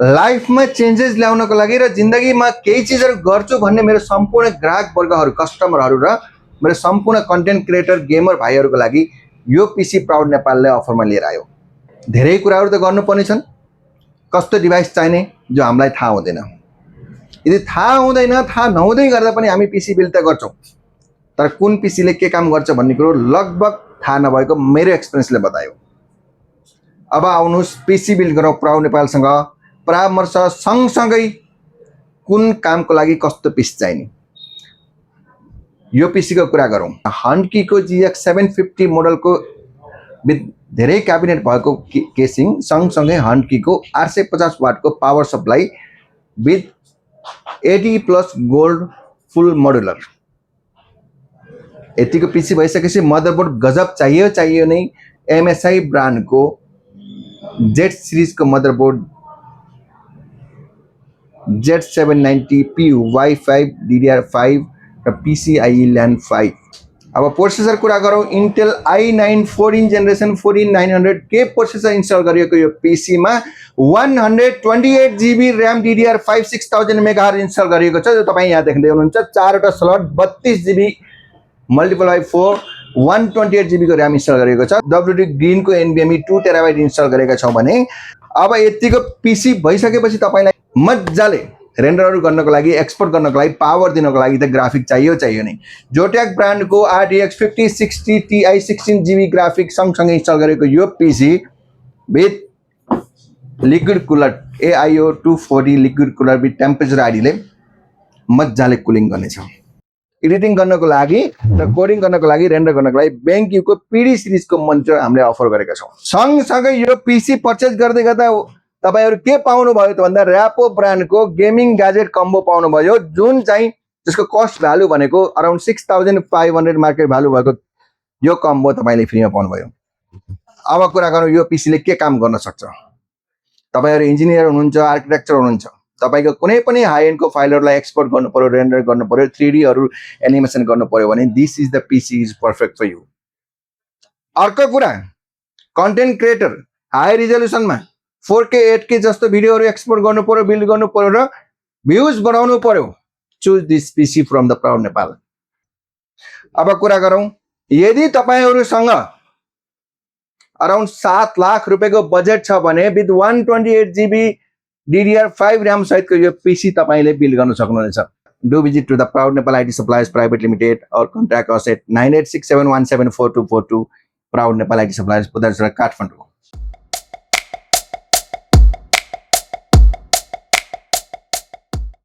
लाइफमा चेन्जेस ल्याउनको लागि र जिन्दगीमा केही चिजहरू गर्छु भन्ने मेरो सम्पूर्ण ग्राहक वर्गहरू, कस्टमरहरू र मेरो सम्पूर्ण कन्टेन्ट क्रिएटर गेमर भाइहरूको लागि यो पीसी प्राउड नेपालले अफरमा लिएर आयो। धेरै कुराहरू त गर्नुपर्ने छन्। कस्तो डिभाइस चाहिने जो हामीलाई थाहा हुँदैन। यदि थाहा हुँदैन, थाहा नहुँदै गर्दा पनि हामी पीसी बिल्ड त गर्छौँ, तर कुन पीसीले के काम गर्छ भन्ने कुरो लगभग थाहा नभएको मेरो एक्सपिरियन्सले बतायो। अब आउनुहोस् पीसी बिल्ड गरौँ प्राउड नेपालसँग परामर्श सँगसँगै कुन कामको लागि कस्तो पीसी चाहिने यो पीसीको कुरा गरौँ। हन्टकीको GX 750 मोडलको विथ धेरै क्याबिनेट भएको केसिङ सँगसँगै हन्टकीको 850 वाटको power supply with 80+ gold full modular. यतिको पीसी भइसकेपछि मदरबोर्ड गजब चाहियो नै। MSI ब्रान्डको Z सिरिजको motherboard Z790P Y5 DDR5 र PCIe LAN 5। अब प्रोसेसर कुरा गरौँ। Intel i9 14 generation 14900K processor install गरिएको यो पीसीमा 128 GB RAM DDR5 6000 MHz install गरिएको छ। जो तपाईँ यहाँ देख्दै हुनुहुन्छ 4वटा slot 32 GB multiple by 4 128 GB को र्याम इन्स्टल गरेको छ। WD ग्रीनको NVMe 2 TB इन्स्टल गरेका छौँ भने अब यतिको पीसी भइसकेपछि तपाईलाई मजाले रेन्डरहरू गर्नको लागि, एक्सपोर्ट गर्नको लागि, पावर दिनको लागि त ग्राफिक चाहियो नै। जोटेक ब्रान्डको RTX 5060 Ti 16 GB ग्राफिक सँगसँगै इन्स्टल गरेको यो PC with liquid cooler AIO 240 liquid cooler with temperature आइडीले मजाले कुलिङ गर्नेछ। एडिटिङ गर्नको लागि र कोडिङ गर्नको लागि, रेन्डर गर्नको लागि बेङ्क्युको PD सिरिजको मनिटर हामीले अफर गरेका छौँ। सँगसँगै यो पीसी परचेज गर्दै गर्दा तपाईहरु के पाउनुभयो त भन्दा र्यापो ब्रान्डको गेमिङ ग्याजेट कम्बो पाउनुभयो, जुन चाहिँ त्यसको कस्ट भ्यालु भनेको अराउन्ड 6500 मार्केट भ्यालु भएको यो कम्बो तपाईले फ्रीमा पाउनुभयो। अब कुरा गरौँ यो पीसीले के काम गर्न सक्छ। तपाईहरु इन्जिनियर हुनुहुन्छ, आर्किटेक्चर हुनुहुन्छ, तपाईको कुनै पनि हाई एन्डको फाइलहरुलाई एक्सपोर्ट गर्नु पर्यो, रेन्डर गर्नु पर्यो, 3D हरु एनिमेसन गर्नु पर्यो भने this is the PC is perfect for you. अर्को कुरा, content creator high रिजोल्युसनमा 4K 8K जस्तो भिडियोहरु एक्सपोर्ट गर्नु पर्यो, बिल्ड गर्नु पर्यो र भ्यूज बनाउनु पर्यो, choose this PC from the proud Nepal. अब कुरा गरौँ, यदि तपाईहरुसँग अराउन्ड 7 लाख रुपैयाँको बजेट छ भने विथ 128 GB DDR5 र्याम सहितको यो पीसी तपाईले बिल्ड गर्न सक्नुहुनेछ। Do visit to the proud Nepal IT suppliers private limited और contact us at 9867174242 proud Nepal IT suppliers, पुदारसरा, काठमाडौँ।